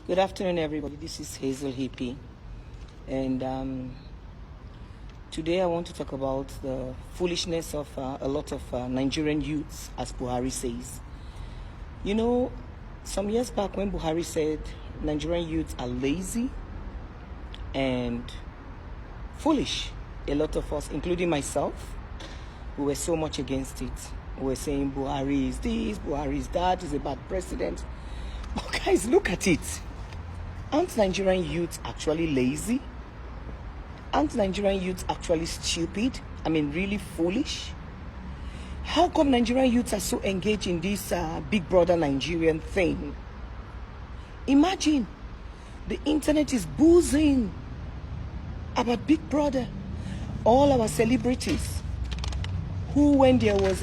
Good afternoon, everybody. This is Hazel Hippie, and today I want to talk about the foolishness of a lot of Nigerian youths, as Buhari says. You know, some years back when Buhari said Nigerian youths are lazy and foolish, a lot of us, including myself, we were so much against it. We were saying Buhari is this, Buhari is that, he's a bad president. But guys, look at it. Aren't Nigerian youths actually lazy? Aren't Nigerian youths actually stupid? I mean, really foolish? How come Nigerian youths are so engaged in this Big Brother Nigerian thing? Imagine, the internet is buzzing about Big Brother. All our celebrities who, when there was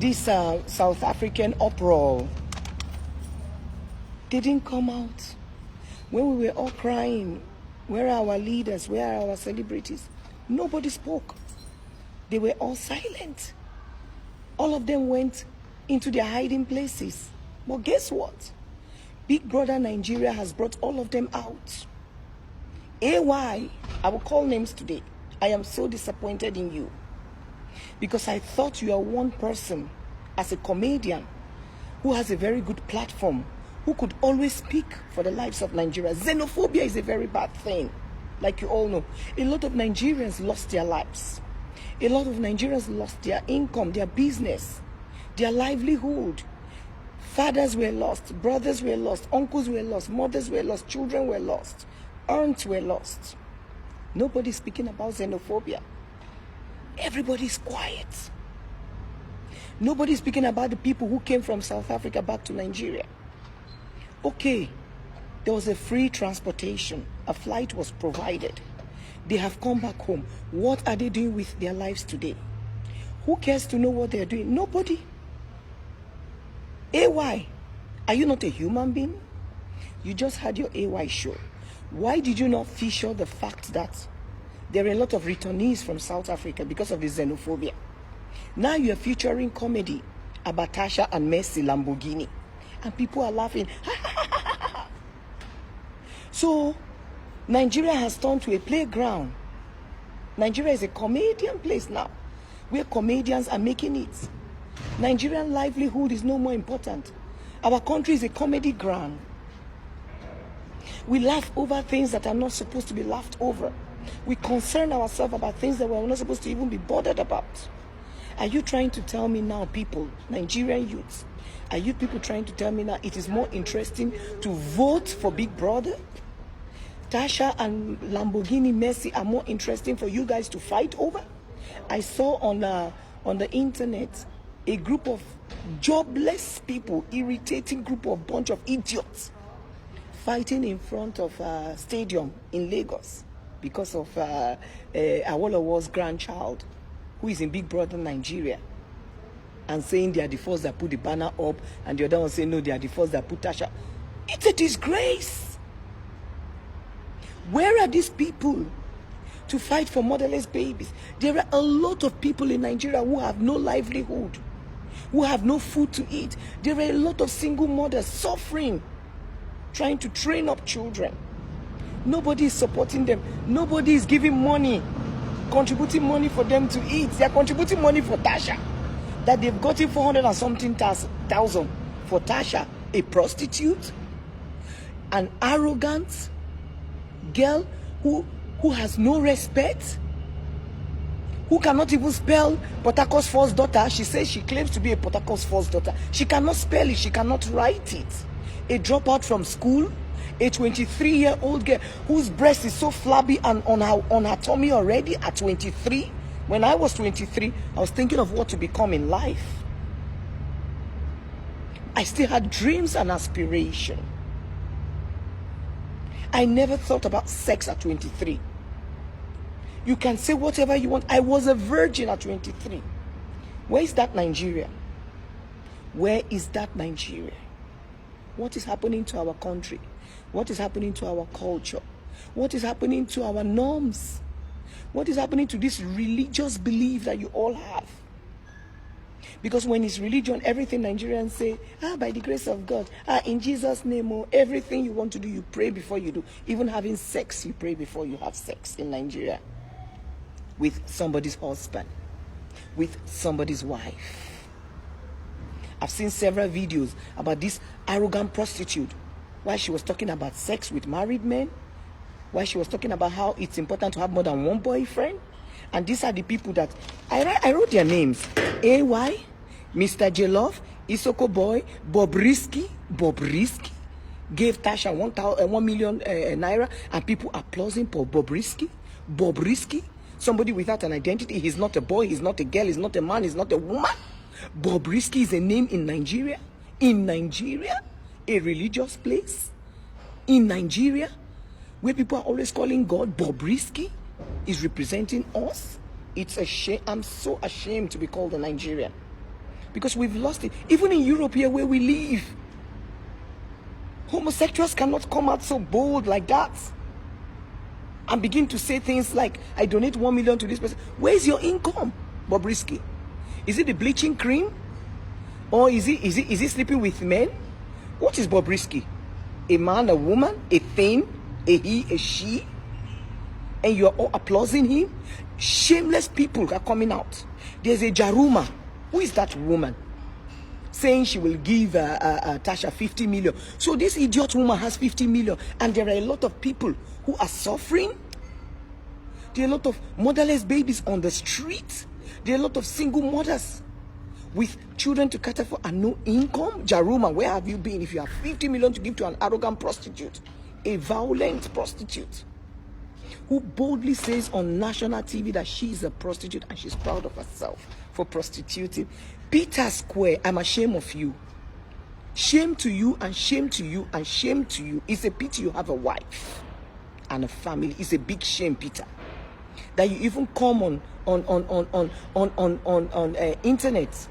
this South African uproar, they didn't come out. When we were all crying, where are our leaders? Where are our celebrities? Nobody spoke. They were all silent. All of them went into their hiding places. But guess what? Big Brother Nigeria has brought all of them out. AY, I will call names today. I am so disappointed in you. Because I thought you are one person, as a comedian, who has a very good platform, who could always speak for the lives of Nigeria. Xenophobia is a very bad thing, like you all know. A lot of Nigerians lost their lives. A lot of Nigerians lost their income, their business, their livelihood. Fathers were lost, brothers were lost, uncles were lost, mothers were lost, children were lost, aunts were lost. Nobody's speaking about xenophobia. Everybody's quiet. Nobody's speaking about the people who came from South Africa back to Nigeria. Okay, there was a free transportation. A flight was provided. They have come back home. What are they doing with their lives today? Who cares to know what they're doing? Nobody. AY, are you not a human being? You just had your AY show. Why did you not feature the fact that there are a lot of returnees from South Africa because of the xenophobia? Now you're featuring comedy about Tasha and Messi Lamborghini. And people are laughing. So, Nigeria has turned to a playground. Nigeria is a comedian place now, where comedians are making it. Nigerian livelihood is no more important. Our country is a comedy ground. We laugh over things that are not supposed to be laughed over. We concern ourselves about things that we're not supposed to even be bothered about. Are you trying to tell me now, people, Nigerian youths, are you people trying to tell me now it is more interesting to vote for Big Brother? Tasha and Lamborghini Messi are more interesting for you guys to fight over? I saw on the internet a group of jobless people, irritating group of bunch of idiots, fighting in front of a stadium in Lagos because of Awolowo's grandchild, who is in Big Brother Nigeria, and saying they are the first that put the banner up, and the other one saying no, they are the first that put Tasha. It's a disgrace. Where are these people to fight for motherless babies? There are a lot of people in Nigeria who have no livelihood, who have no food to eat. There are a lot of single mothers suffering, trying to train up children. Nobody is supporting them. Nobody is giving money, contributing money for them to eat. They are contributing money for Tasha, that they've gotten 400 and something thousand for Tasha, a prostitute, an arrogant girl who has no respect, who cannot even spell Port Harcourt's first daughter. She says she claims to be a Port Harcourt's first daughter. She cannot spell it. She cannot write it. A dropout from school, a 23-year-old girl whose breast is so flabby and on her tummy already at 23. When I was 23, I was thinking of what to become in life. I still had dreams and aspiration. I never thought about sex at 23. You can say whatever you want. I was a virgin at 23. Where is that Nigeria? Where is that Nigeria? What is happening to our country? What is happening to our culture? What is happening to our norms? What is happening to this religious belief that you all have? Because when it's religion, everything Nigerians say, by the grace of God, in Jesus' name, oh, everything you want to do, you pray before you do. Even having sex, you pray before you have sex in Nigeria. With somebody's husband, with somebody's wife. I've seen several videos about this arrogant prostitute, while she was talking about sex with married men, while she was talking about how it's important to have more than one boyfriend. And these are the people that I wrote their names: AY, Mr. J Love, Isoko Boy, Bob Risky gave Tasha 1 million naira, and people applauding for Bob Risky. Somebody without an identity. He's not a boy, he's not a girl, he's not a man, he's not a woman. Bob Risky is a name in Nigeria. In Nigeria, a religious place. In Nigeria, where people are always calling God Bob Risky, is representing us. It's a shame. I'm so ashamed to be called a Nigerian, because we've lost it. Even in Europe here where we live, homosexuals cannot come out so bold like that and begin to say things like, I donate 1 million to this person. Where's your income, Bob Risky? Is it the bleaching cream? Or is he sleeping with men? What is Bob Risky? A man, a woman, a thing, a he, a she? And you're all applauding him? Shameless people are coming out. There's a Jaruma. Who is that woman? Saying she will give Tasha 50 million. So this idiot woman has 50 million. And there are a lot of people who are suffering. There are a lot of motherless babies on the street. There are a lot of single mothers with children to cater for and no income. Jaruma, where have you been if you have 50 million to give to an arrogant prostitute? A violent prostitute who boldly says on national TV that she is a prostitute and she's proud of herself for prostituting. Peter Square, I'm ashamed of you. Shame to you and shame to you and shame to you. It's a pity you have a wife and a family. It's a big shame, Peter, that you even come on internet,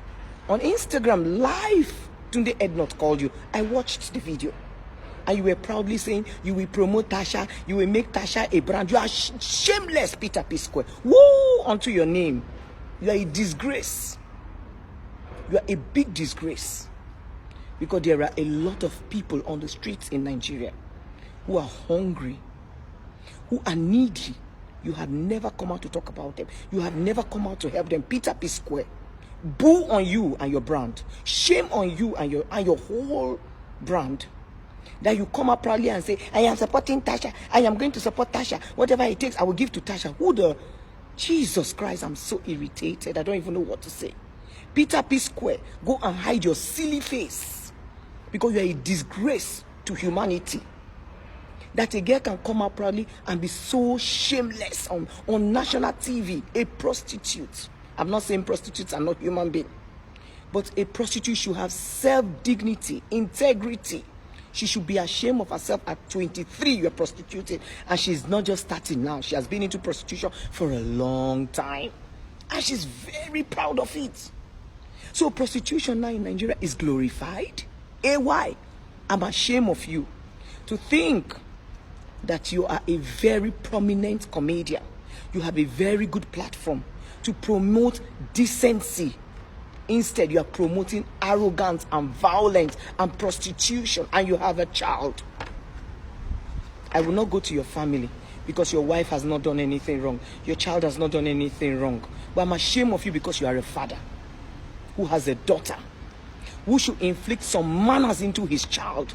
on Instagram live. Tunde Ednot called you. I watched the video. And you were proudly saying you will promote Tasha, you will make Tasha a brand. You are shameless, Peter P. Square. Woe unto your name. You are a disgrace. You are a big disgrace. Because there are a lot of people on the streets in Nigeria who are hungry, who are needy. You have never come out to talk about them. You have never come out to help them. Peter P. Square. Boo on you and your brand. Shame on you and your whole brand. That you come up proudly and say, I am supporting Tasha. I am going to support Tasha. Whatever it takes, I will give to Tasha. Who the... Jesus Christ, I'm so irritated. I don't even know what to say. Peter P. Square, go and hide your silly face. Because you are a disgrace to humanity. That a girl can come out proudly and be so shameless on national TV. A prostitute. I'm not saying prostitutes are not human beings. But a prostitute should have self-dignity, integrity. She should be ashamed of herself. At 23, you're prostituted. And she's not just starting now. She has been into prostitution for a long time. And she's very proud of it. So prostitution now in Nigeria is glorified. AY, I'm ashamed of you. To think that you are a very prominent comedian. You have a very good platform to promote decency. Instead, you are promoting arrogance and violence and prostitution, and you have a child. I will not go to your family because your wife has not done anything wrong. Your child has not done anything wrong. But I'm ashamed of you because you are a father who has a daughter who should inflict some manners into his child.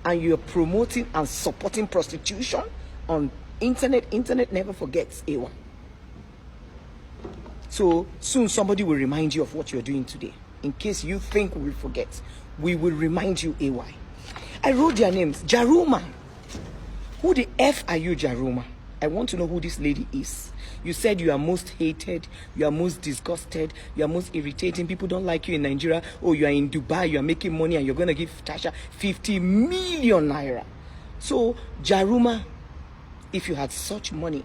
And you're promoting and supporting prostitution on internet. Internet never forgets, A1. So soon somebody will remind you of what you're doing today. In case you think we will forget, we will remind you, AY. I wrote their names. Jaruma. Who the F are you, Jaruma? I want to know who this lady is. You said you are most hated, you are most disgusted, you are most irritating. People don't like you in Nigeria. Oh, you are in Dubai, you are making money, and you're going to give Tasha 50 million naira. So, Jaruma, if you had such money,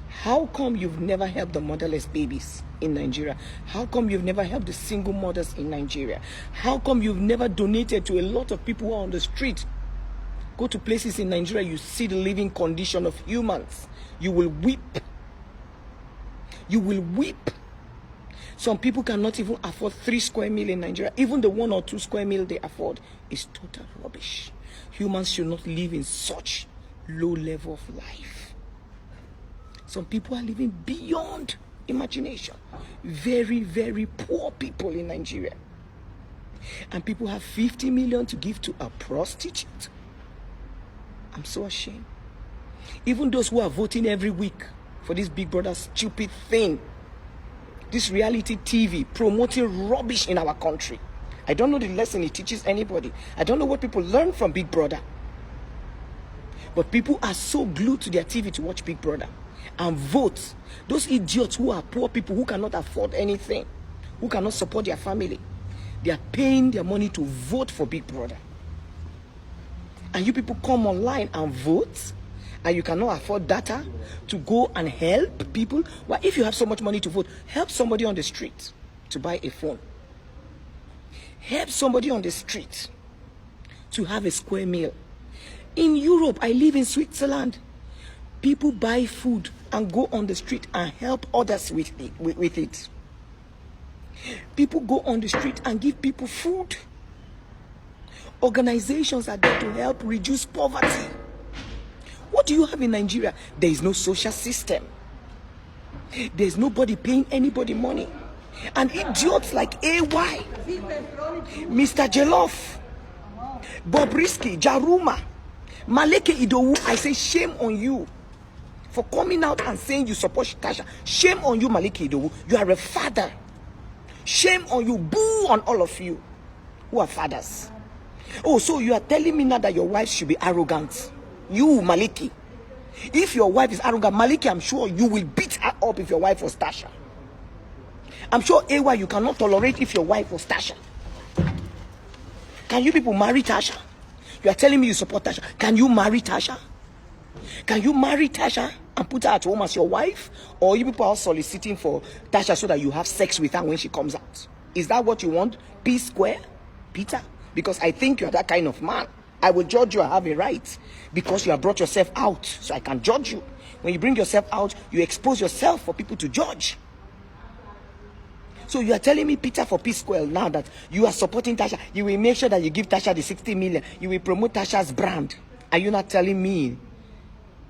how come you've never helped the motherless babies in Nigeria? How come you've never helped the single mothers in Nigeria? How come you've never donated to a lot of people who are on the street? Go to places in Nigeria, you see the living condition of humans. You will weep. You will weep. Some people cannot even afford 3 square meal in Nigeria. Even the 1 or 2 square meal they afford is total rubbish. Humans should not live in such low level of life. Some people are living beyond imagination. Very, very poor people in Nigeria. And people have 50 million to give to a prostitute. I'm so ashamed. Even those who are voting every week for this Big Brother stupid thing, this reality TV promoting rubbish in our country. I don't know the lesson it teaches anybody. I don't know what people learn from Big Brother. But people are so glued to their TV to watch Big Brother and vote. Those idiots who are poor people who cannot afford anything, who cannot support their family, they are paying their money to vote for Big Brother. And you people come online and vote, and you cannot afford data to go and help people. Well, if you have so much money to vote, help somebody on the street to buy a phone. Help somebody on the street to have a square meal. In Europe, I live in Switzerland. People buy food and go on the street and help others with it. People go on the street and give people food. Organizations are there to help reduce poverty. What do you have in Nigeria? There is no social system. There is nobody paying anybody money. And idiots like AY, Mr. Jollof, Bobrisky, Jaruma, Maleke Idowu, I say shame on you for coming out and saying you support Tasha. Shame on you, Maleke Idowu. You are a father. Shame on you. Boo on all of you who are fathers. Oh, so you are telling me now that your wife should be arrogant. You, Maliki. If your wife is arrogant, Maliki, I'm sure you will beat her up if your wife was Tasha. I'm sure, AY, you cannot tolerate if your wife was Tasha. Can you people marry Tasha? You are telling me you support Tasha. Can you marry Tasha? Can you marry Tasha and put her at home as your wife? Or you people are soliciting for Tasha so that you have sex with her when she comes out? Is that what you want? P square? Peter? Because I think you are that kind of man. I will judge you. I have a right. Because you have brought yourself out. So I can judge you. When you bring yourself out, you expose yourself for people to judge. So you are telling me, Peter, for Peace Square now that you are supporting Tasha, you will make sure that you give Tasha the 60 million. You will promote Tasha's brand. Are you not telling me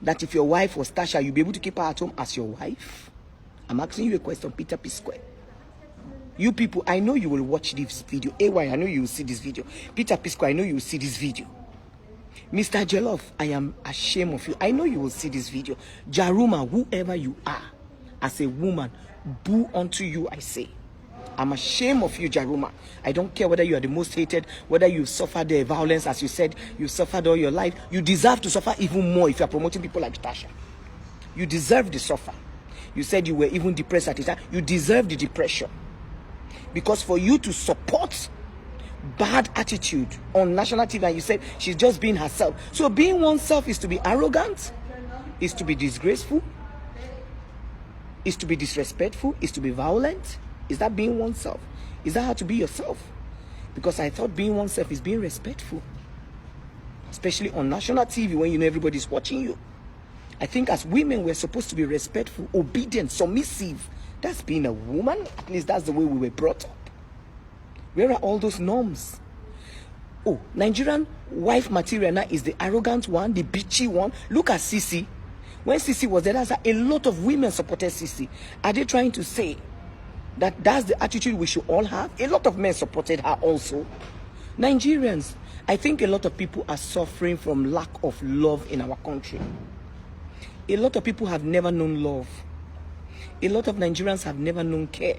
that if your wife was Tasha, you'll be able to keep her at home as your wife? I'm asking you a question, Peter Peace Square. You people, I know you will watch this video. AY, I know you will see this video. Peter Peace Square, I know you will see this video. Mr. Jollof, I am ashamed of you. I know you will see this video. Jaruma, whoever you are, as a woman, boo unto you, I say. I'm ashamed of you, Jaruma. I don't care whether you are the most hated, whether you suffered the violence, as you said, you suffered all your life. You deserve to suffer even more if you are promoting people like Tasha. You deserve the suffer. You said you were even depressed at the time. You deserve the depression. Because for you to support bad attitude on national TV, and you said she's just being herself. So being oneself is to be arrogant, is to be disgraceful, is to be disrespectful, is to be violent. Is that being oneself? Is that how to be yourself? Because I thought being oneself is being respectful. Especially on national TV when you know everybody's watching you. I think as women we're supposed to be respectful, obedient, submissive. That's being a woman. At least that's the way we were brought up. Where are all those norms? Oh, Nigerian wife material now is the arrogant one, the bitchy one. Look at Sisi. When Sisi was there, that's a lot of women supported Sisi. Are they trying to say that that's the attitude we should all have? A lot of men supported her also. Nigerians, I think a lot of people are suffering from lack of love in our country. A lot of people have never known love. A lot of Nigerians have never known care.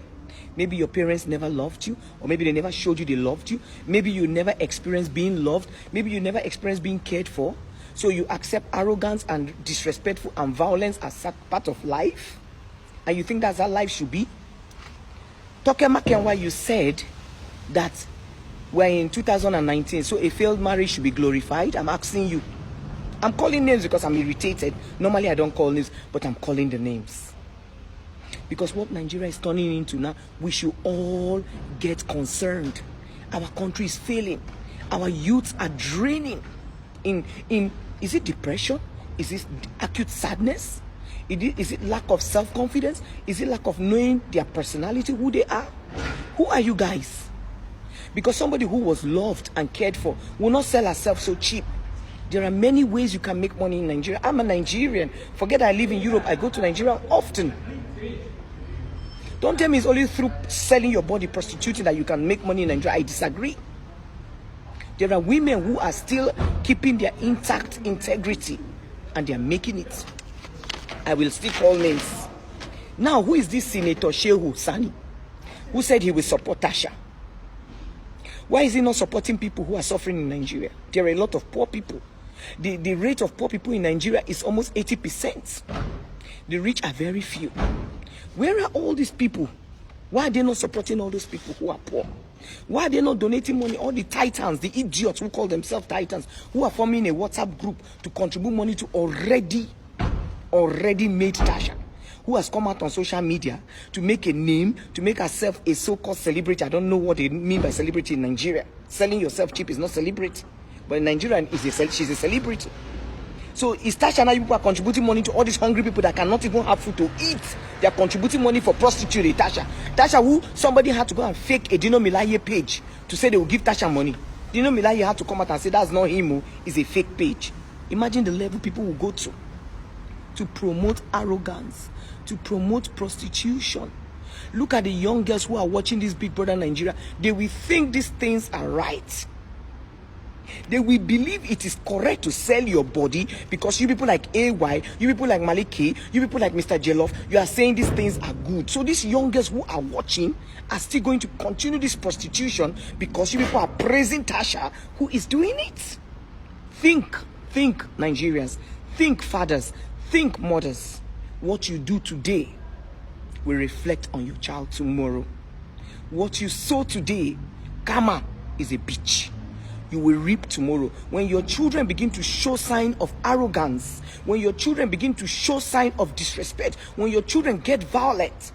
Maybe your parents never loved you, or maybe they never showed you they loved you. Maybe you never experienced being loved. Maybe you never experienced being cared for. So you accept arrogance and disrespectful and violence as part of life. And you think that's how life should be? Toke Makenwa, you said that we're in 2019, so a failed marriage should be glorified. I'm asking you. I'm calling names because I'm irritated. Normally I don't call names, but I'm calling the names. Because what Nigeria is turning into now, we should all get concerned. Our country is failing. Our youths are draining. Is it depression? Is this acute sadness? Is it lack of self-confidence? Is it lack of knowing their personality, who they are? Who are you guys? Because somebody who was loved and cared for will not sell herself so cheap. There are many ways you can make money in Nigeria. I'm a Nigerian. Forget I live in Europe. I go to Nigeria often. Don't tell me it's only through selling your body, prostituting, that you can make money in Nigeria. I disagree. There are women who are still keeping their intact integrity and they are making it. I will still call names. Now, who is this Senator Shehu Sani who said he will support Tasha? Why is he not supporting people who are suffering in Nigeria? There are a lot of poor people. The rate of poor people in Nigeria is almost 80%. The rich are very few. Where are all these people? Why are they not supporting all those people who are poor? Why are they not donating money? All the titans, the idiots who call themselves titans, who are forming a WhatsApp group to contribute money to already made Tasha, who has come out on social media to make a name, to make herself a so-called celebrity. I don't know what they mean by celebrity in Nigeria. Selling yourself cheap is not celebrity. But in Nigeria, she's a celebrity. So is Tasha now people are contributing money to all these hungry people that cannot even have food to eat? They are contributing money for prostitute. Tasha, who somebody had to go and fake a Dino Milaye page to say they will give Tasha money. Dino Milaye had to come out and say that's not him, it's a fake page. Imagine the level people will go to promote arrogance, to promote prostitution. Look at the young girls who are watching this Big Brother Nigeria. They will think these things are right. They will believe it is correct to sell your body because you people like AY, you people like Maliki, you people like Mr. Jeloff, you are saying these things are good. So these young girls who are watching are still going to continue this prostitution because you people are praising Tasha, who is doing it. Think, Nigerians. Think, fathers. Think, mothers. What you do today will reflect on your child tomorrow. What you sow today, karma is a bitch. You will reap tomorrow. When your children begin to show sign of arrogance, when your children begin to show sign of disrespect, when your children get violent,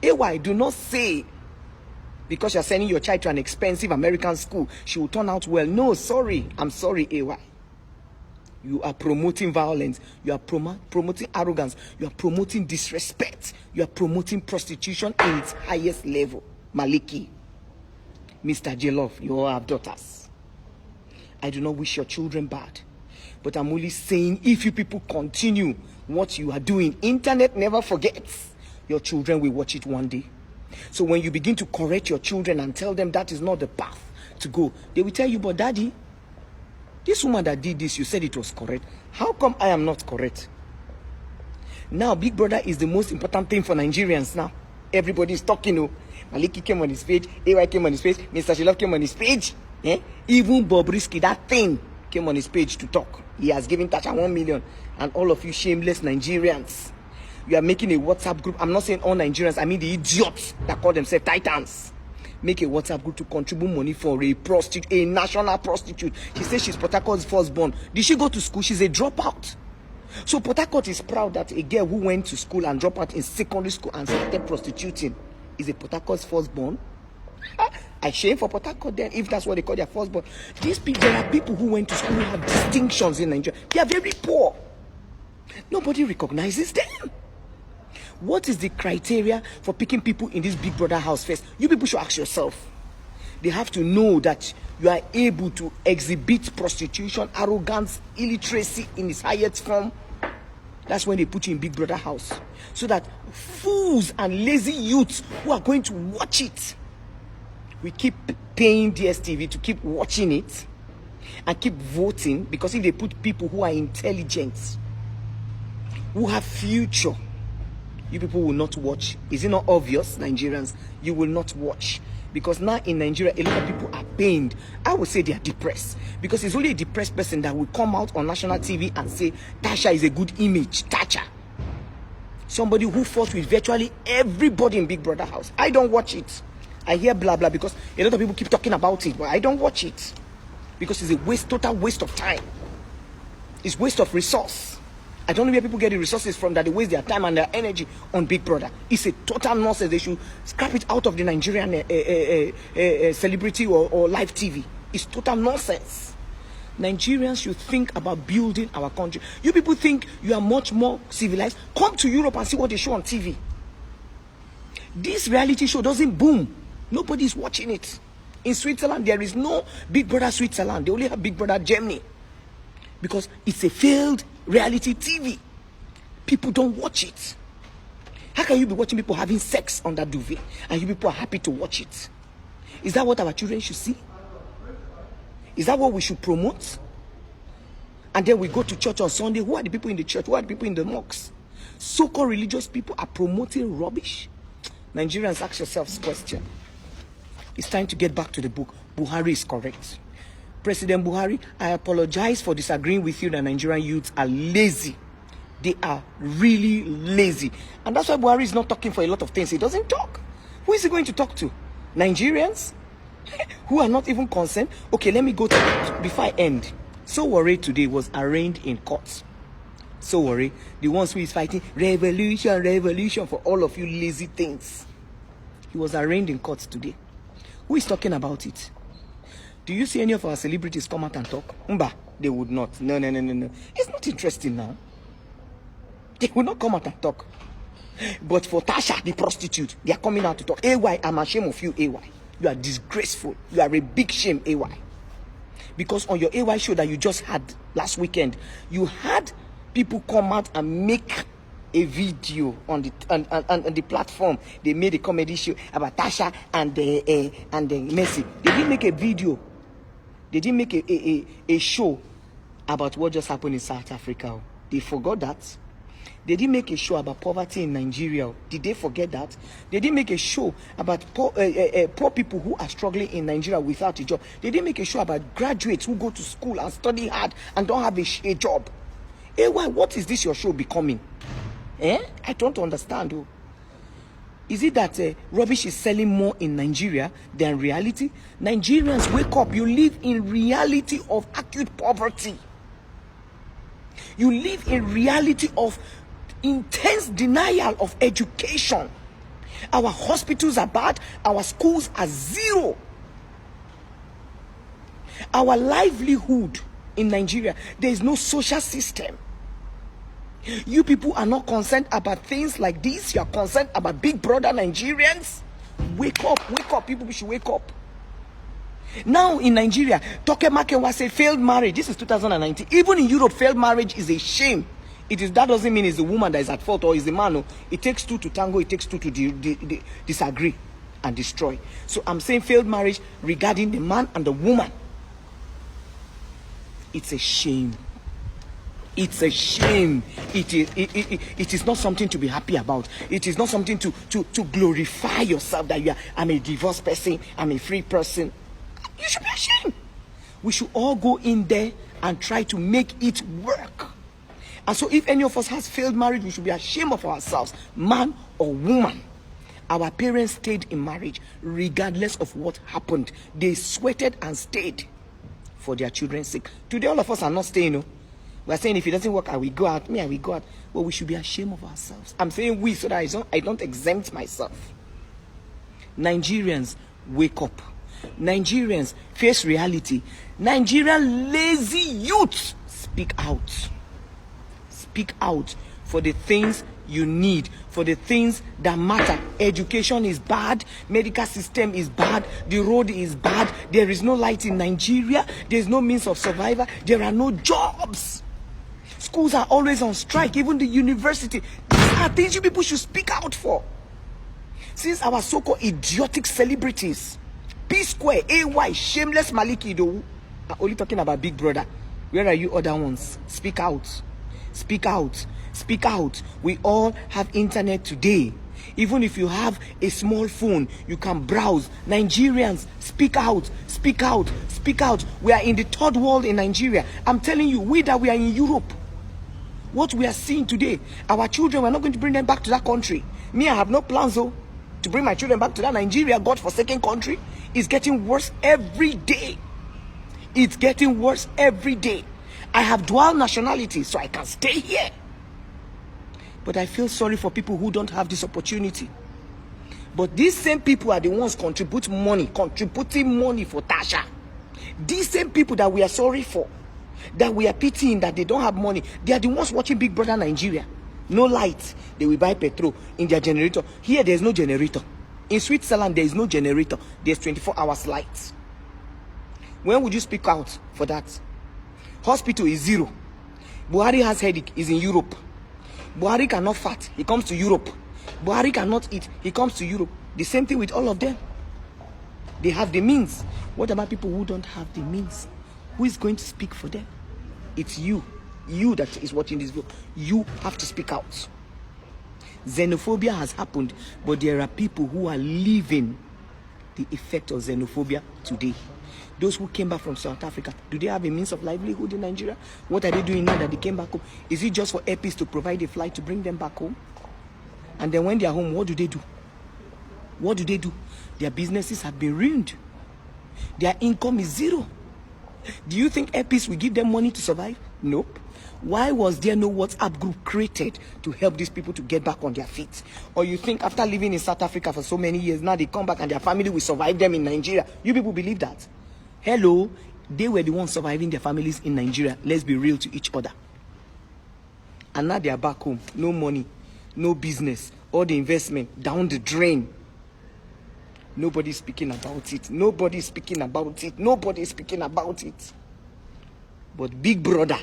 AY, do not say because you're sending your child to an expensive American school, she will turn out well. No, sorry. I'm sorry, AY. You are promoting violence. You are promoting arrogance. You are promoting disrespect. You are promoting prostitution in its highest level. Maliki, Mr. Jeloff, you all have daughters. I do not wish your children bad. But I'm only saying, if you people continue what you are doing, internet never forgets. Your children will watch it one day. So when you begin to correct your children and tell them that is not the path to go, they will tell you, but daddy, this woman that did this, you said it was correct. How come I am not correct? Now, Big Brother is the most important thing for Nigerians now. Everybody is talking. Oh, Maliki came on his page, AY came on his page, Mr. Shilov came on his page. Even Bobrisky, that thing, came on his page to talk. He has given Tasha 1 million. And all of you shameless Nigerians, you are making a WhatsApp group. I'm not saying all Nigerians, I mean the idiots that call themselves titans. Make a WhatsApp group to contribute money for a prostitute, a national prostitute. She says she's Port Harcourt's firstborn. Did she go to school? She's a dropout. So Port Harcourt is proud that a girl who went to school and dropped out in secondary school and started prostituting is a Port Harcourt's firstborn. I shame for Port Harcourt then, if that's what they call their firstborn. These people, there are people who went to school who have distinctions in Nigeria. They are very poor. Nobody recognizes them. What is the criteria for picking people in this Big Brother house first? You people should ask yourself. They have to know that you are able to exhibit prostitution, arrogance, illiteracy in its highest form. That's when they put you in Big Brother house. So that fools and lazy youths who are going to watch it, we keep paying DSTV to keep watching it and keep voting, because if they put people who are intelligent, who have future, you people will not watch. Is it not obvious, Nigerians? You will not watch. Because now in Nigeria, a lot of people are pained. I would say they are depressed. Because it's only a depressed person that will come out on national TV and say, Tasha is a good image. Tasha. Somebody who fought with virtually everybody in Big Brother house. I don't watch it. I hear blah blah because a lot of people keep talking about it, but I don't watch it. Because it's a waste, total waste of time. It's waste of resource. I don't know where people get the resources from that they waste their time and their energy on Big Brother. It's a total nonsense. They should scrap it out of the Nigerian celebrity or live TV. It's total nonsense. Nigerians should think about building our country. You people think you are much more civilized. Come to Europe and see what they show on TV. This reality show doesn't boom. Nobody is watching it. In Switzerland, there is no Big Brother Switzerland. They only have Big Brother Germany. Because it's a failed reality TV. People don't watch it. How can you be watching people having sex on that duvet and you people are happy to watch it? Is that what our children should see? Is that what we should promote? And then we go to church on Sunday. Who are the people in the church? Who are the people in the mosques? So-called religious people are promoting rubbish. Nigerians, ask yourselves this question. It's time to get back to the book. Buhari is correct. President Buhari, I apologize for disagreeing with you that Nigerian youths are lazy. They are really lazy. And that's why Buhari is not talking for a lot of things. He doesn't talk. Who is he going to talk to? Nigerians? Who are not even concerned? Okay, let me go to, before I end. Sowore today was arraigned in court. Sowore, the ones who is fighting revolution, revolution for all of you lazy things. He was arraigned in court today. Who is talking about it? Do you see any of our celebrities come out and talk? Mba, they would not. No. It's not interesting now. They will not come out and talk. But for Tasha, the prostitute, they are coming out to talk. AY, I'm ashamed of you, AY. You are disgraceful. You are a big shame, AY. Because on your AY show that you just had last weekend, you had people come out and make a video on the platform. They made a comedy show about Tasha and Messi. They didn't make a video. They didn't make a show about what just happened in South Africa. They forgot that. They didn't make a show about poverty in Nigeria. Did they forget that? They didn't make a show about poor people who are struggling in Nigeria without a job. They didn't make a show about graduates who go to school and study hard and don't have a job. Hey, why? What is this your show becoming? I don't understand. Oh. Is it that rubbish is selling more in Nigeria than reality? Nigerians, wake up. You live in reality of acute poverty. You live in reality of intense denial of education. Our hospitals are bad. Our schools are zero. Our livelihood in Nigeria, there is no social system. You people are not concerned about things like this. You are concerned about Big Brother Nigerians. Wake up, wake up. People should wake up. Now in Nigeria, Toke Makenwa said failed marriage. This is 2019. Even in Europe, failed marriage is a shame. That doesn't mean it's the woman that is at fault or it's the man. No. It takes two to tango. It takes two to disagree and destroy. So I'm saying failed marriage regarding the man and the woman. It's a shame. It's a shame. It is not something to be happy about. It is not something to glorify yourself that I'm a divorced person. I'm a free person. You should be ashamed. We should all go in there and try to make it work. And so if any of us has failed marriage, we should be ashamed of ourselves, man or woman. Our parents stayed in marriage regardless of what happened. They sweated and stayed for their children's sake. Today, all of us are not staying. No? We are saying if it doesn't work, I will go out. Me, I will go out. But we should be ashamed of ourselves. I'm saying we so that I don't exempt myself. Nigerians, wake up. Nigerians, face reality. Nigerian lazy youth, speak out. Speak out for the things you need, for the things that matter. Education is bad, medical system is bad, the road is bad, there is no light in Nigeria, there is no means of survival, there are no jobs. Schools are always on strike, even the university. These are things you people should speak out for. Since our so-called idiotic celebrities, P-Square, AY, Shameless Maliki, though, are only talking about Big Brother. Where are you other ones? Speak out. Speak out. Speak out. We all have internet today. Even if you have a small phone, you can browse. Nigerians, speak out. Speak out. Speak out. We are in the third world in Nigeria. I'm telling you, we are in Europe. What we are seeing today, our children, we're not going to bring them back to that country. Me, I have no plans, though, to bring my children back to that Nigeria, God-forsaken country. It's getting worse every day. It's getting worse every day. I have dual nationality, so I can stay here. But I feel sorry for people who don't have this opportunity. But these same people are the ones contributing money for Tasha. These same people that we are sorry for. that we are pitying that they don't have money. They are the ones watching Big Brother Nigeria. No light. They will buy petrol in their generator. Here, there is no generator. In Switzerland, there is no generator. There's 24 hours light. When would you speak out for that? Hospital is zero. Buhari has headache. He's in Europe. Buhari cannot fart. He comes to Europe. Buhari cannot eat. He comes to Europe. The same thing with all of them. They have the means. What about people who don't have the means? Who is going to speak for them? It's you. You that is watching this video. You have to speak out. Xenophobia has happened, but there are people who are living the effect of xenophobia today. Those who came back from South Africa, do they have a means of livelihood in Nigeria? What are they doing now that they came back home? Is it just for airpeace to provide a flight to bring them back home? And then when they are home, what do they do? What do they do? Their businesses have been ruined. Their income is zero. Do you think airpeace will give them money to survive? Nope. Why was there no WhatsApp group created to help these people to get back on their feet? Or you think after living in South Africa for so many years, now they come back and their family will survive them in Nigeria? You people believe that? Hello, they were the ones surviving their families in Nigeria. Let's be real to each other. And now they are back home. No money, no business, all the investment down the drain. Nobody's speaking about it. Nobody's speaking about it. Nobody's speaking about it. But Big Brother,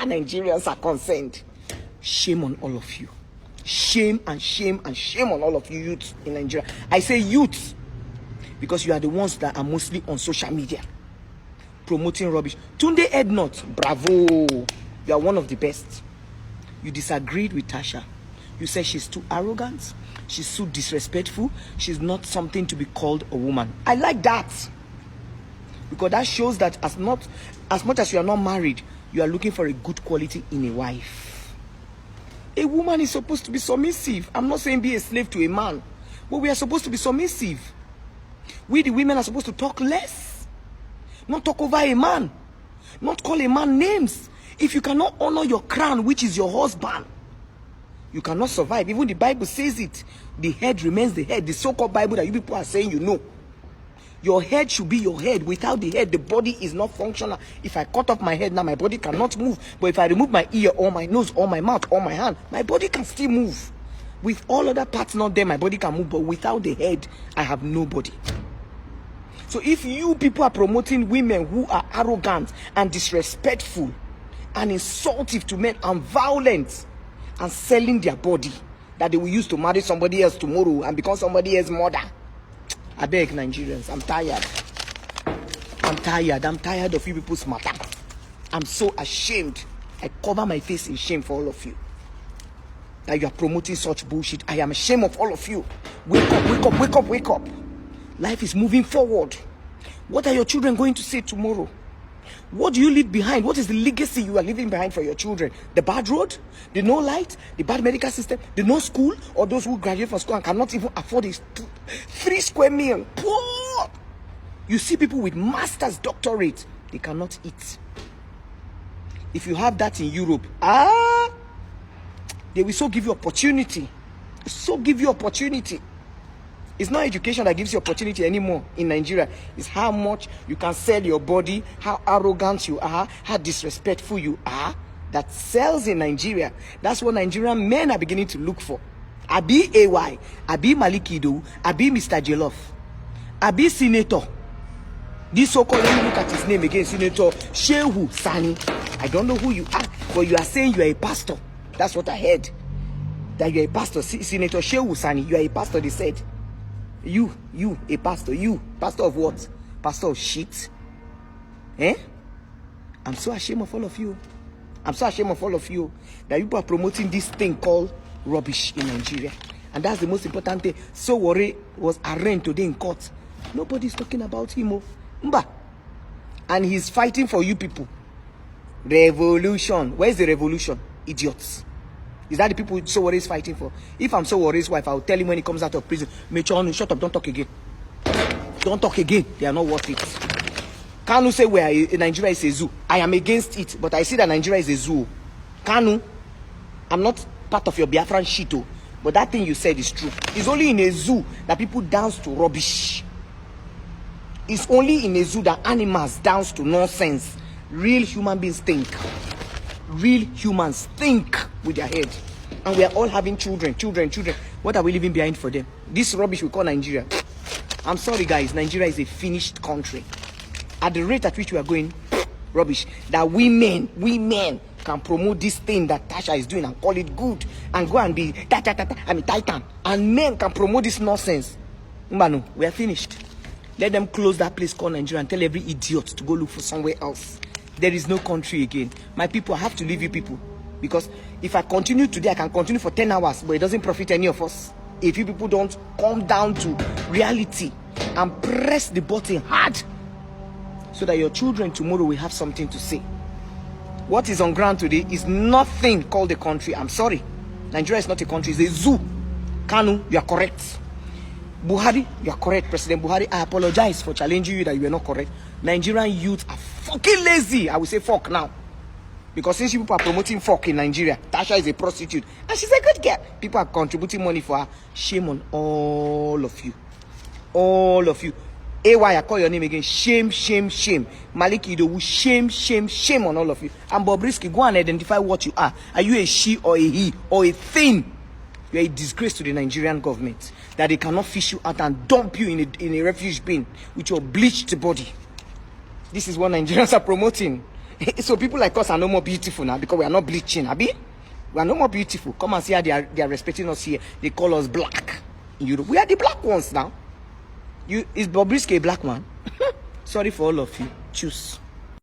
Nigerians are concerned. Shame on all of you. Shame and shame and shame on all of you youths in Nigeria. I say youths because you are the ones that are mostly on social media promoting rubbish. Tunde Ednut, bravo. You are one of the best. You disagreed with Tasha. You said she's too arrogant. She's so disrespectful. She's not something to be called a woman. I like that. Because that shows that as much as you are not married, you are looking for a good quality in a wife. A woman is supposed to be submissive. I'm not saying be a slave to a man. But we are supposed to be submissive. We the women are supposed to talk less. Not talk over a man. Not call a man names. If you cannot honor your crown, which is your husband, you cannot survive. Even the Bible says it. The head remains the head. The so-called Bible that you people are saying you know. Your head should be your head. Without the head, the body is not functional. If I cut off my head now, my body cannot move. But if I remove my ear or my nose or my mouth or my hand, my body can still move. With all other parts not there, my body can move. But without the head, I have nobody. So if you people are promoting women who are arrogant and disrespectful and insultive to men and violent and selling their body that they will use to marry somebody else tomorrow and become somebody else's mother, I beg Nigerians, I'm tired. I'm tired. I'm tired of you people's matter. I'm so ashamed. I cover my face in shame for all of you. That you are promoting such bullshit. I am ashamed of all of you. Wake up, wake up, wake up, wake up. Life is moving forward. What are your children going to say tomorrow? What do you leave behind? What is the legacy you are leaving behind for your children? The bad road? The no light? The bad medical system? The no school? Or those who graduate from school and cannot even afford a 3 square meal? Poor! You see people with master's doctorate, they cannot eat. If you have that in Europe, they will so give you opportunity. So give you opportunity. It's not education that gives you opportunity anymore in Nigeria. It's how much you can sell your body, how arrogant you are, how disrespectful you are, that sells in Nigeria. That's what Nigerian men are beginning to look for. Abi AY, Abi Malikido, Abi Mr. Jollof, Abi Senator. This so-called, let me look at his name again, Senator Shehu Sani. I don't know who you are, but you are saying you are a pastor. That's what I heard. That you are a pastor. Senator Shehu Sani, you are a pastor, they said. You, a pastor. You, pastor of what? Pastor of shit? I'm so ashamed of all of you. I'm so ashamed of all of you that you are promoting this thing called rubbish in Nigeria. And that's the most important thing. So Worry was arraigned today in court. Nobody's talking about him. Mba. And he's fighting for you people. Revolution. Where's the revolution? Idiots. Is that the people Sowore is fighting for? If I'm Sowore's wife, I'll tell him when he comes out of prison, Mechonu, shut up, don't talk again. Don't talk again. They are not worth it. Kanu say Nigeria is a zoo. I am against it, but I see that Nigeria is a zoo. Kanu, I'm not part of your Biafran shit, but that thing you said is true. It's only in a zoo that people dance to rubbish. It's only in a zoo that animals dance to nonsense Real human beings think. Real humans think with their head. And we are all having children. What are we leaving behind for them? This rubbish we call Nigeria. I'm sorry, guys. Nigeria is a finished country. At the rate at which we are going, rubbish. That we men can promote this thing that Tasha is doing and call it good and go and be Titan. And men can promote this nonsense. Mbano, we are finished. Let them close that place called Nigeria and tell every idiot to go look for somewhere else. There is no country again. My people, I have to leave you people. Because if I continue today, I can continue for 10 hours, but it doesn't profit any of us. If you people don't come down to reality and press the button hard so that your children tomorrow will have something to say. What is on ground today is nothing called a country. I'm sorry. Nigeria is not a country, it's a zoo. Kanu, you are correct. Buhari, you are correct. President Buhari, I apologize for challenging you that you were not correct. Nigerian youth are fucking lazy. I will say fuck now. Because since people are promoting fuck in Nigeria, Tasha is a prostitute and she's a good girl. People are contributing money for her. Shame on all of you. All of you. AY, I call your name again. Shame. Malik Idowu, shame on all of you. And Bobrisky, go and identify what you are. Are you a she or a he or a thing? You are a disgrace to the Nigerian government. That they cannot fish you out and dump you in a refuge bin with your bleached body. This is what Nigerians are promoting. So people like us are no more beautiful now because we are not bleaching, Abi. We are no more beautiful. Come and see how they are respecting us here. They call us black in Europe. We are the black ones now. Is Bobrisky a black man? Sorry for all of you. Choose.